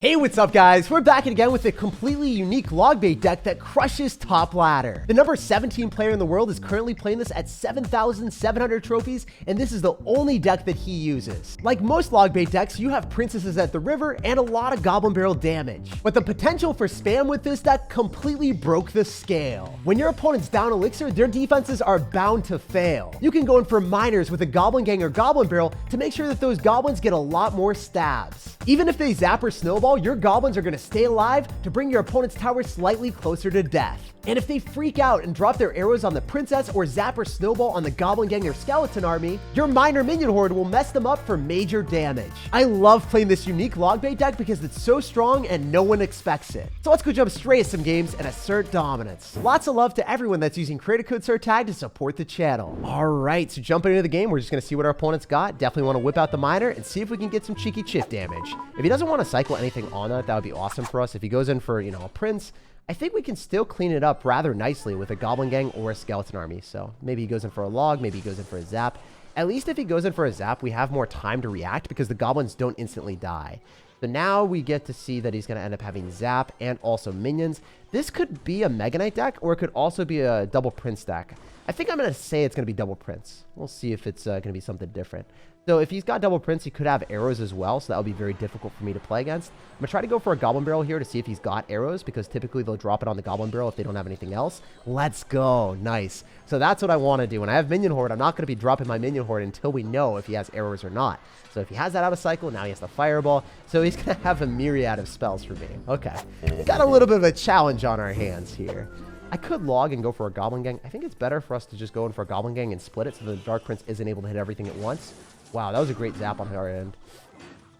Hey, what's up guys? We're back again with a completely unique logbait deck that crushes top ladder. The number 17 player in the world is currently playing this at 7,700 trophies, and this is the only deck that he uses. Like most logbait decks, you have princesses at the river and a lot of goblin barrel damage. But the potential for spam with this deck completely broke the scale. When your opponent's down elixir, their defenses are bound to fail. You can go in for miners with a goblin gang or goblin barrel to make sure that those goblins get a lot more stabs. Even if they zap or snowball, your goblins are going to stay alive to bring your opponent's tower slightly closer to death. And if they freak out and drop their arrows on the princess or zap or snowball on the goblin gang or skeleton army, your miner minion horde will mess them up for major damage. I love playing this unique logbait deck because it's so strong and no one expects it. So let's go jump straight to some games and assert dominance. Lots of love to everyone that's using creator code SirTag to support the channel. All right, so jumping into the game, we're just going to see what our opponent's got. Definitely want to whip out the miner and see if we can get some cheeky chip damage. If he doesn't want to cycle anything on that would be awesome for us. If he goes in for, a prince, I think we can still clean it up rather nicely with a goblin gang or a skeleton army. So maybe he goes in for a log, maybe he goes in for a zap. At least if he goes in for a zap, we have more time to react because the goblins don't instantly die. So now we get to see that he's going to end up having zap and also minions. This could be a Mega Knight deck, or it could also be a double prince deck. I think I'm going to say it's going to be double prince. We'll see if it's going to be something different. So if he's got double prince, he could have arrows as well, so that would be very difficult for me to play against. I'm going to try to go for a goblin barrel here to see if he's got arrows, because typically they'll drop it on the goblin barrel if they don't have anything else. Let's go. Nice. So that's what I want to do. When I have minion horde, I'm not going to be dropping my minion horde until we know if he has arrows or not. So if he has that out of cycle, now he has the fireball. So he's going to have a myriad of spells for me. Okay. Got a little bit of a challenge on our hands here. I could log and go for a goblin gang. I think it's better for us to just go in for a goblin gang and split it so the dark prince isn't able to hit everything at once. Wow, that was a great zap on our end.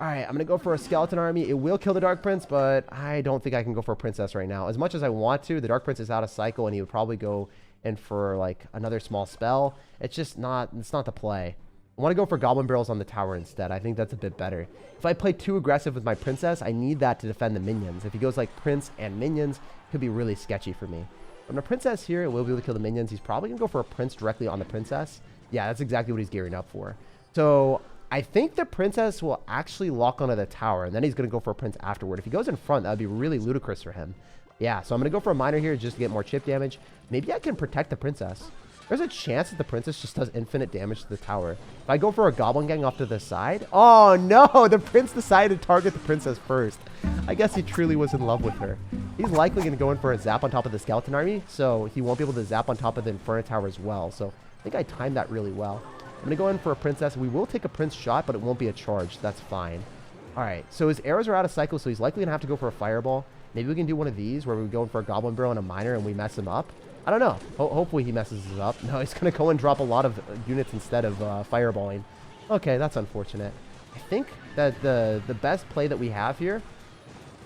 All right, I'm going to go for a skeleton army. It will kill the dark prince, but I don't think I can go for a princess right now. As much as I want to, the dark prince is out of cycle, and he would probably go in for like another small spell. It's just not, it's not the play. I want to go for goblin barrels on the tower instead. I think that's a bit better. If I play too aggressive with my princess, I need that to defend the minions. If he goes like prince and minions, it could be really sketchy for me. From the princess here, it will be able to kill the minions. He's probably going to go for a prince directly on the princess. Yeah, that's exactly what he's gearing up for. So I think the princess will actually lock onto the tower, and then he's going to go for a prince afterward. If he goes in front, that would be really ludicrous for him. Yeah, so I'm going to go for a miner here just to get more chip damage. Maybe I can protect the princess. There's a chance that the princess just does infinite damage to the tower. If I go for a goblin gang off to the side... Oh, no! The prince decided to target the princess first. I guess he truly was in love with her. He's likely going to go in for a zap on top of the skeleton army, so he won't be able to zap on top of the inferno tower as well. So I think I timed that really well. I'm going to go in for a princess. We will take a prince shot, but it won't be a charge. That's fine. All right, so his arrows are out of cycle, so he's likely going to have to go for a fireball. Maybe we can do one of these where we go in for a goblin barrel and a miner and we mess him up. I don't know. Hopefully he messes us up. No, he's going to go and drop a lot of units instead of fireballing. Okay, that's unfortunate. I think that the best play that we have here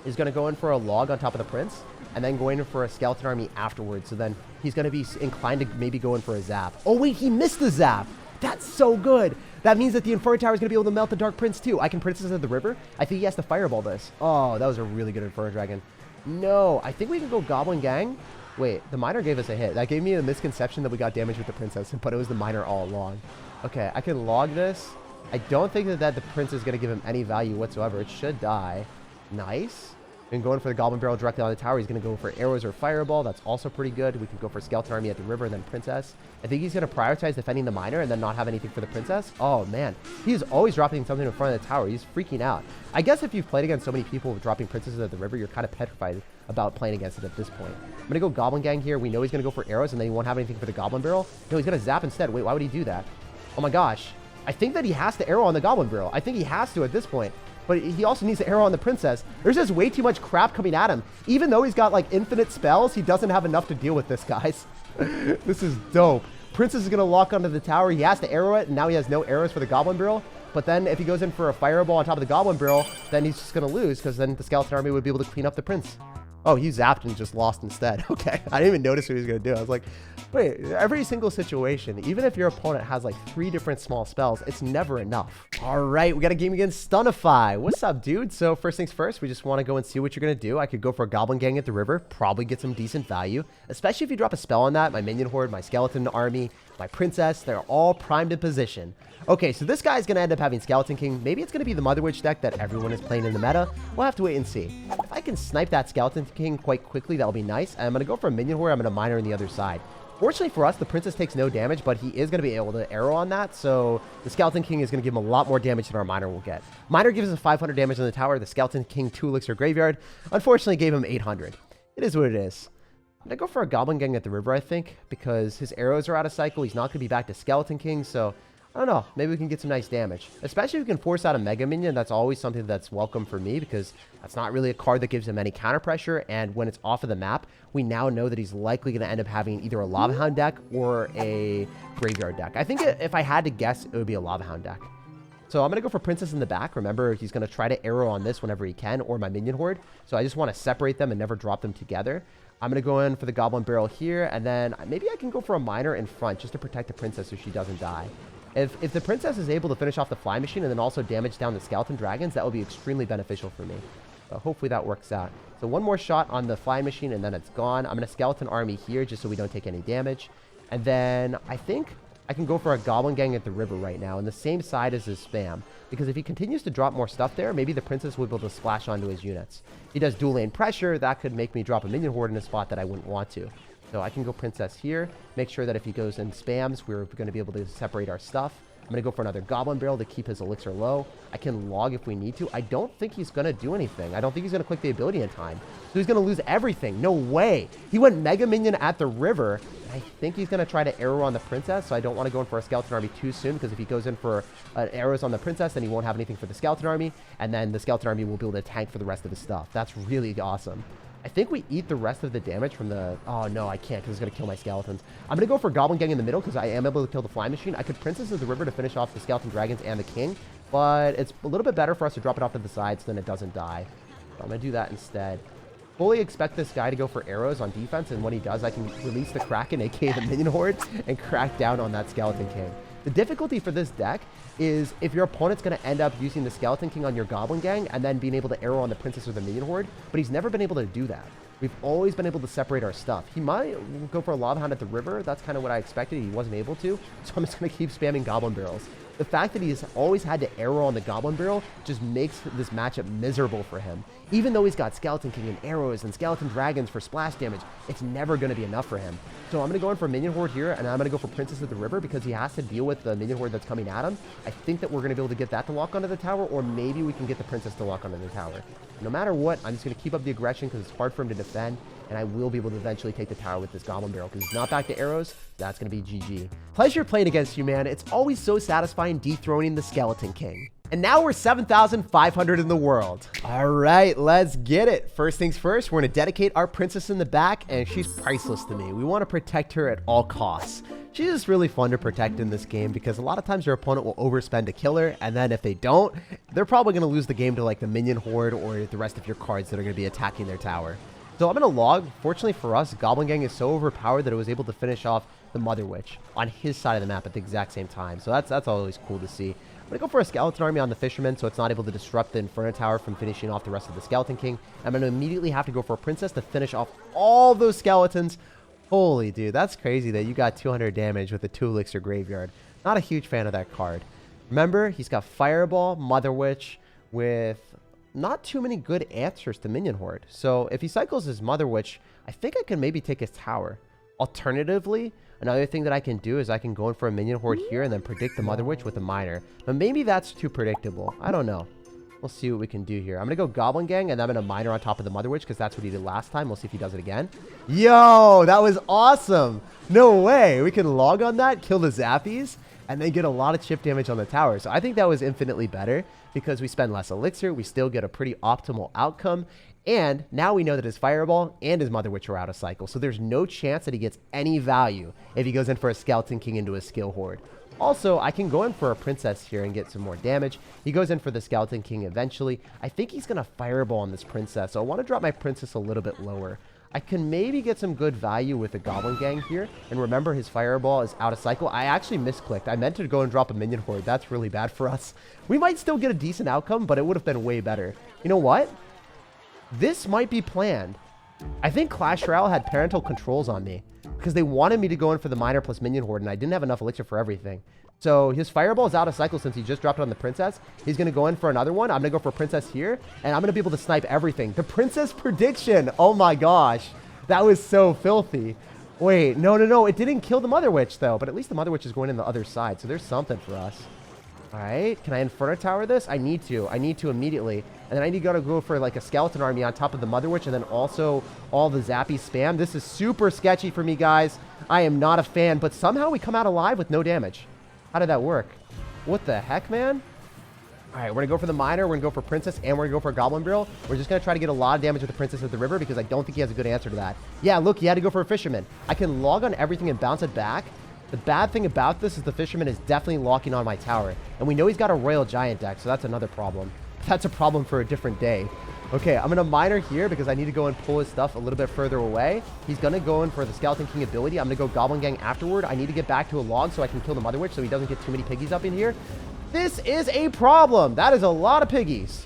is going to go in for a log on top of the prince and then go in for a skeleton army afterwards. So then he's going to be inclined to maybe go in for a zap. Oh, wait, he missed the zap. That's so good. That means that the Inferno Tower is going to be able to melt the Dark Prince too. I can Princess of the River. I think he has to fireball this. Oh, that was a really good Inferno Dragon. No, I think we can go Goblin Gang. Wait, the Miner gave us a hit. That gave me a misconception that we got damage with the Princess, but it was the Miner all along. Okay, I can log this. I don't think that the Prince is going to give him any value whatsoever. It should die. Nice. And going for the Goblin Barrel directly on the tower. He's going to go for arrows or fireball. That's also pretty good. We can go for Skeleton Army at the river and then Princess. I think he's going to prioritize defending the Miner and then not have anything for the Princess. Oh, man. He's always dropping something in front of the tower. He's freaking out. I guess if you've played against so many people dropping Princesses at the river, you're kind of petrified about playing against it at this point. I'm going to go Goblin Gang here. We know he's going to go for arrows and then he won't have anything for the Goblin Barrel. No, he's going to zap instead. Wait, why would he do that? Oh, my gosh. I think that he has to arrow on the Goblin Barrel. I think he has to at this point. But he also needs to arrow on the princess. There's just way too much crap coming at him. Even though he's got like infinite spells, he doesn't have enough to deal with this, guys. This is dope. Princess is going to lock onto the tower. He has to arrow it, and now he has no arrows for the Goblin Barrel. But then if he goes in for a fireball on top of the Goblin Barrel, then he's just going to lose, because then the Skeleton Army would be able to clean up the prince. Oh, he zapped and just lost instead. Okay, I didn't even notice what he was going to do. I was like, wait, every single situation, even if your opponent has like 3 different small spells, it's never enough. All right, we got a game against Stunify. What's up, dude? So first things first, we just want to go and see what you're going to do. I could go for a Goblin Gang at the river, probably get some decent value, especially if you drop a spell on that. My minion horde, my skeleton army, my princess, they're all primed in position. Okay, so this guy's going to end up having Skeleton King. Maybe it's going to be the Mother Witch deck that everyone is playing in the meta. We'll have to wait and see. If I can snipe that Skeleton King quite quickly, that'll be nice. And I'm going to go for a minion horde. I'm going to miner on the other side. Fortunately for us, the princess takes no damage, but he is going to be able to arrow on that. So the Skeleton King is going to give him a lot more damage than our miner will get. Miner gives us 500 damage on the tower. The Skeleton King 2 elixir graveyard unfortunately gave him 800. It is what it is. I'm going to go for a Goblin Gang at the river, I think, because his arrows are out of cycle. He's not going to be back to Skeleton King, so I don't know. Maybe we can get some nice damage. Especially if we can force out a Mega Minion. That's always something that's welcome for me because that's not really a card that gives him any counter pressure. And when it's off of the map, we now know that he's likely going to end up having either a Lava Hound deck or a Graveyard deck. I think if I had to guess, it would be a Lava Hound deck. So I'm going to go for Princess in the back. Remember, he's going to try to arrow on this whenever he can, or my Minion Horde. So I just want to separate them and never drop them together. I'm going to go in for the Goblin Barrel here, and then maybe I can go for a Miner in front just to protect the Princess so she doesn't die. If the Princess is able to finish off the Fly Machine and then also damage down the Skeleton Dragons, that will be extremely beneficial for me. So hopefully that works out. So one more shot on the Fly Machine, and then it's gone. I'm going to Skeleton Army here just so we don't take any damage. And then I think I can go for a Goblin Gang at the river right now, on the same side as his spam. Because if he continues to drop more stuff there, maybe the Princess will be able to splash onto his units. If he does dual lane pressure, that could make me drop a Minion Horde in a spot that I wouldn't want to. So I can go Princess here, make sure that if he goes and spams, we're going to be able to separate our stuff. I'm going to go for another Goblin Barrel to keep his elixir low. I can log if we need to. I don't think he's going to do anything. I don't think he's going to click the ability in time. So he's going to lose everything. No way. He went Mega Minion at the river. I think he's going to try to arrow on the Princess, so I don't want to go in for a Skeleton Army too soon, because if he goes in for arrows on the Princess, then he won't have anything for the Skeleton Army, and then the Skeleton Army will be able to tank for the rest of his stuff. That's really awesome. I think we eat the rest of the damage from the... Oh, no, I can't because it's going to kill my skeletons. I'm going to go for Goblin Gang in the middle because I am able to kill the Fly Machine. I could Princess of the River to finish off the Skeleton Dragons and the King, but it's a little bit better for us to drop it off to the sides so then it doesn't die. So I'm going to do that instead. Fully expect this guy to go for arrows on defense, and when he does, I can release the Kraken, aka the Minion Horde, and crack down on that Skeleton King. The difficulty for this deck is if your opponent's going to end up using the Skeleton King on your Goblin Gang and then being able to arrow on the Princess or the Minion Horde, but he's never been able to do that. We've always been able to separate our stuff. He might go for a Lava Hound at the river. That's kind of what I expected. He wasn't able to, so I'm just going to keep spamming Goblin Barrels. The fact that he's always had to arrow on the Goblin Barrel just makes this matchup miserable for him. Even though he's got Skeleton King and arrows and Skeleton Dragons for splash damage, it's never going to be enough for him. So I'm going to go in for Minion Horde here, and I'm going to go for Princess of the River because he has to deal with the Minion Horde that's coming at him. I think that we're going to be able to get that to lock onto the tower, or maybe we can get the Princess to lock onto the tower. No matter what, I'm just going to keep up the aggression because it's hard for him to defend, and I will be able to eventually take the tower with this Goblin Barrel because he's not back to arrows. That's going to be GG. Pleasure playing against you, man. It's always so satisfying dethroning the Skeleton King. And now we're 7,500 in the world. All right, let's get it. First things first, we're going to dedicate our Princess in the back, and she's priceless to me. We want to protect her at all costs. She's just really fun to protect in this game because a lot of times your opponent will overspend to kill her, and then if they don't, they're probably going to lose the game to like the Minion Horde or the rest of your cards that are going to be attacking their tower. So I'm going to log. Fortunately for us, Goblin Gang is so overpowered that it was able to finish off the Mother Witch on his side of the map at the exact same time. So that's always cool to see. I'm going to go for a Skeleton Army on the Fisherman so it's not able to disrupt the Inferno Tower from finishing off the rest of the Skeleton King. I'm going to immediately have to go for a Princess to finish off all those skeletons. Holy dude, that's crazy that you got 200 damage with a 2 elixir graveyard. Not a huge fan of that card. Remember, he's got Fireball, Mother Witch with not too many good answers to Minion Horde. So if he cycles his Mother Witch, I think I can maybe take his tower. Alternatively, another thing that I can do is I can go in for a Minion Horde here and then predict the Mother Witch with a Miner. But maybe that's too predictable. I don't know. We'll see what we can do here. I'm going to go Goblin Gang, and I'm going to Miner on top of the Mother Witch because that's what he did last time. We'll see if he does it again. Yo, that was awesome. No way. We can log on that, kill the Zappies, and then get a lot of chip damage on the tower. So I think that was infinitely better because we spend less elixir. We still get a pretty optimal outcome. And now we know that his Fireball and his Mother Witch are out of cycle. So there's no chance that he gets any value if he goes in for a Skeleton King into a Skill Horde. Also, I can go in for a princess here and get some more damage. He goes in for the skeleton king eventually. I think he's going to fireball on this princess, so I want to drop my princess a little bit lower. I can maybe get some good value with the goblin gang here. And remember, his fireball is out of cycle. I actually misclicked. I meant to go and drop a minion horde. That's really bad for us. We might still get a decent outcome, but it would have been way better. You know what? This might be planned. I think Clash Royale had parental controls on me because they wanted me to go in for the miner plus minion horde, and I didn't have enough elixir for everything. So his fireball is out of cycle since he just dropped it on the princess. He's going to go in for another one. I'm going to go for princess here, and I'm going to be able to snipe everything. The princess prediction. Oh my gosh. That was so filthy. Wait, no. It didn't kill the mother witch, though, but at least the mother witch is going in the other side, so there's something for us. All right, can I Inferno Tower this? I need to immediately. And then I need to go for like a skeleton army on top of the Mother Witch and then also all the zappy spam. This is super sketchy for me, guys. I am not a fan, but somehow we come out alive with no damage. How did that work? What the heck, man? All right, we're going to go for the Miner, we're going to go for Princess, and we're going to go for Goblin Barrel. We're just going to try to get a lot of damage with the Princess at the river because I don't think he has a good answer to that. Yeah, look, he had to go for a Fisherman. I can log on everything and bounce it back. The bad thing about this is the Fisherman is definitely locking on my tower. And we know he's got a Royal Giant deck, so that's another problem. That's a problem for a different day. Okay, I'm going to Miner here because I need to go and pull his stuff a little bit further away. He's going to go in for the Skeleton King ability. I'm going to go Goblin Gang afterward. I need to get back to a log so I can kill the Mother Witch so he doesn't get too many piggies up in here. This is a problem. That is a lot of piggies.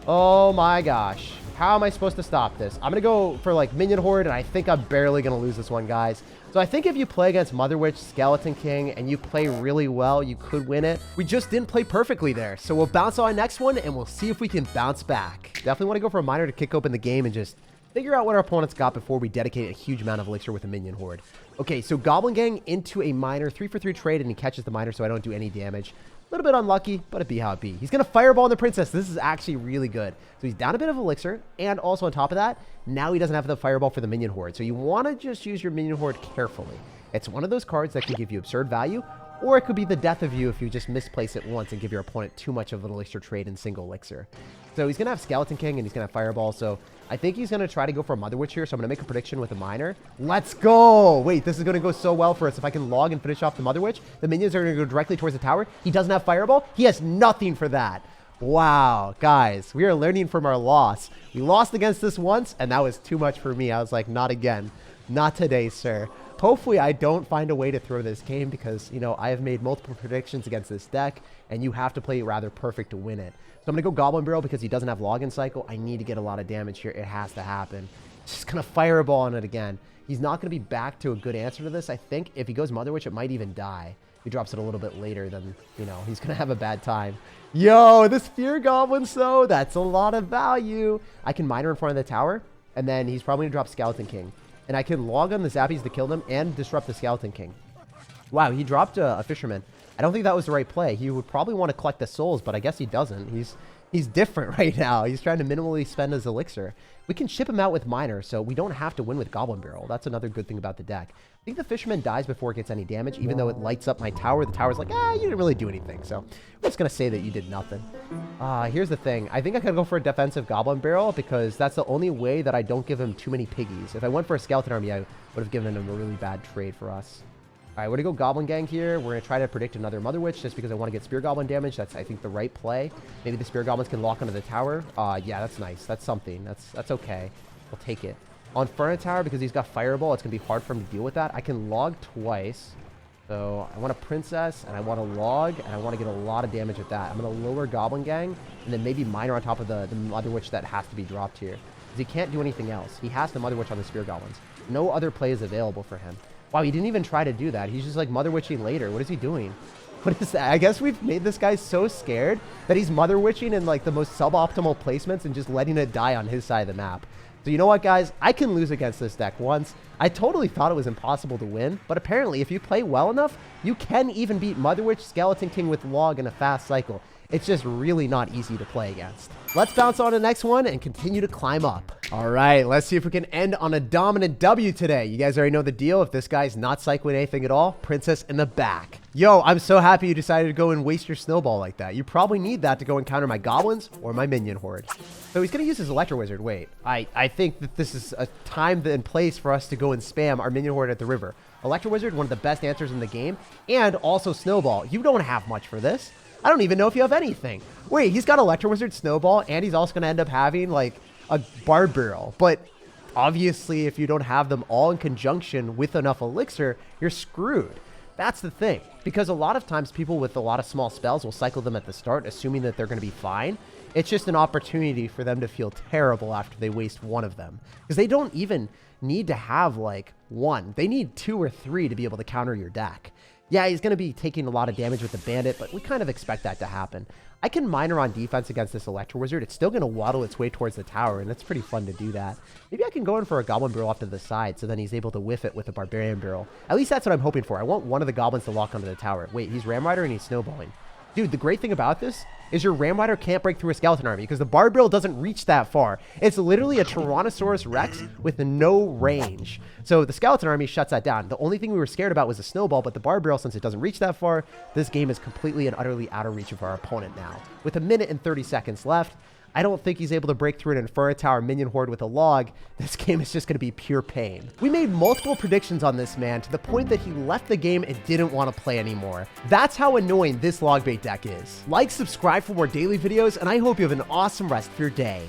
Oh my gosh. How am I supposed to stop this? I'm going to go for like Minion Horde, and I think I'm barely going to lose this one, guys. So I think if you play against Mother Witch, Skeleton King, and you play really well, you could win it. We just didn't play perfectly there. So we'll bounce on our next one, and we'll see if we can bounce back. Definitely want to go for a Miner to kick open the game and just figure out what our opponents got before we dedicate a huge amount of elixir with a Minion Horde. Okay, so Goblin Gang into a Miner, 3-for-3 trade, and he catches the Miner so I don't do any damage. A little bit unlucky, but it be how it be. He's going to fireball on the princess. This is actually really good. So he's down a bit of elixir, and also on top of that, now he doesn't have the fireball for the minion horde. So you want to just use your minion horde carefully. It's one of those cards that can give you absurd value, or it could be the death of you if you just misplace it once and give your opponent too much of an elixir trade in single elixir. So he's going to have Skeleton King, and he's going to have Fireball. So I think he's going to try to go for a Mother Witch here. So I'm going to make a prediction with a Miner. Let's go. Wait, this is going to go so well for us. If I can log and finish off the Mother Witch, the minions are going to go directly towards the tower. He doesn't have Fireball. He has nothing for that. Wow, guys, we are learning from our loss. We lost against this once, and that was too much for me. I was like, not again. Not today, sir. Hopefully I don't find a way to throw this game because, you know, I have made multiple predictions against this deck, and you have to play rather perfect to win it. So I'm going to go Goblin Barrel because he doesn't have Login Cycle. I need to get a lot of damage here. It has to happen. Just going to Fireball on it again. He's not going to be back to a good answer to this. I think if he goes Mother Witch, it might even die. If he drops it a little bit later, then, you know, he's going to have a bad time. Yo, the Spear Goblins, though, that's a lot of value. I can Miner in front of the tower, and then he's probably going to drop Skeleton King. And I can log on the Zappies to kill them and disrupt the Skeleton King. Wow, he dropped a Fisherman. I don't think that was the right play. He would probably want to collect the souls, but I guess he doesn't. He's different right now. He's trying to minimally spend his elixir. We can ship him out with Miner, so we don't have to win with Goblin Barrel. That's another good thing about the deck. I think the Fisherman dies before it gets any damage, even though it lights up my tower. The tower's like, you didn't really do anything. So I'm just going to say that you did nothing. Here's the thing. I think I could go for a defensive Goblin Barrel because that's the only way that I don't give him too many piggies. If I went for a Skeleton Army, I would have given him a really bad trade for us. All right, we're going to go Goblin Gang here. We're going to try to predict another Mother Witch just because I want to get Spear Goblin damage. That's, I think, the right play. Maybe the Spear Goblins can lock onto the tower. Yeah, that's nice. That's something. That's okay. We'll take it. On Inferno Tower, because he's got Fireball, it's going to be hard for him to deal with that. I can log twice. So I want a Princess, and I want to log, and I want to get a lot of damage with that. I'm going to lower Goblin Gang, and then maybe Miner on top of the Mother Witch that has to be dropped here. Because he can't do anything else. He has the Mother Witch on the Spear Goblins. No other play is available for him. Wow, he didn't even try to do that. He's just like Mother Witching later. What is he doing? What is that? I guess we've made this guy so scared that he's Mother Witching in like the most suboptimal placements and just letting it die on his side of the map. So you know what, guys? I can lose against this deck once. I totally thought it was impossible to win, but apparently if you play well enough, you can even beat Mother Witch, Skeleton King with Log in a fast cycle. It's just really not easy to play against. Let's bounce on to the next one and continue to climb up. All right, let's see if we can end on a dominant W today. You guys already know the deal. If this guy's not cycling anything at all, Princess in the back. Yo, I'm so happy you decided to go and waste your snowball like that. You probably need that to go and counter my goblins or my minion horde. So he's going to use his Electro Wizard. Wait, I think that this is a time and place for us to go and spam our minion horde at the river. Electro Wizard, one of the best answers in the game, and also Snowball. You don't have much for this. I don't even know if you have anything. Wait, he's got Electro Wizard, Snowball, and he's also going to end up having like a Barb Barrel. But obviously, if you don't have them all in conjunction with enough elixir, you're screwed. That's the thing. Because a lot of times people with a lot of small spells will cycle them at the start, assuming that they're going to be fine. It's just an opportunity for them to feel terrible after they waste one of them. Because they don't even need to have like one. They need 2 or 3 to be able to counter your deck. Yeah, he's going to be taking a lot of damage with the bandit, but we kind of expect that to happen. I can miner on defense against this Electro Wizard. It's still going to waddle its way towards the tower, and it's pretty fun to do that. Maybe I can go in for a Goblin Barrel off to the side, so then he's able to whiff it with a Barbarian Barrel. At least that's what I'm hoping for. I want one of the Goblins to lock onto the tower. Wait, he's Ram Rider and he's snowballing. Dude, the great thing about this is your Ram Rider can't break through a Skeleton Army because the Barb Barrel doesn't reach that far. It's literally a Tyrannosaurus Rex with no range. So the Skeleton Army shuts that down. The only thing we were scared about was the Snowball, but the Barb Barrel, since it doesn't reach that far, this game is completely and utterly out of reach of our opponent now. With 1 minute and 30 seconds left, I don't think he's able to break through an Inferno Tower minion horde with a log. This game is just going to be pure pain. We made multiple predictions on this man to the point that he left the game and didn't want to play anymore. That's how annoying this logbait deck is. Like, subscribe for more daily videos, and I hope you have an awesome rest of your day.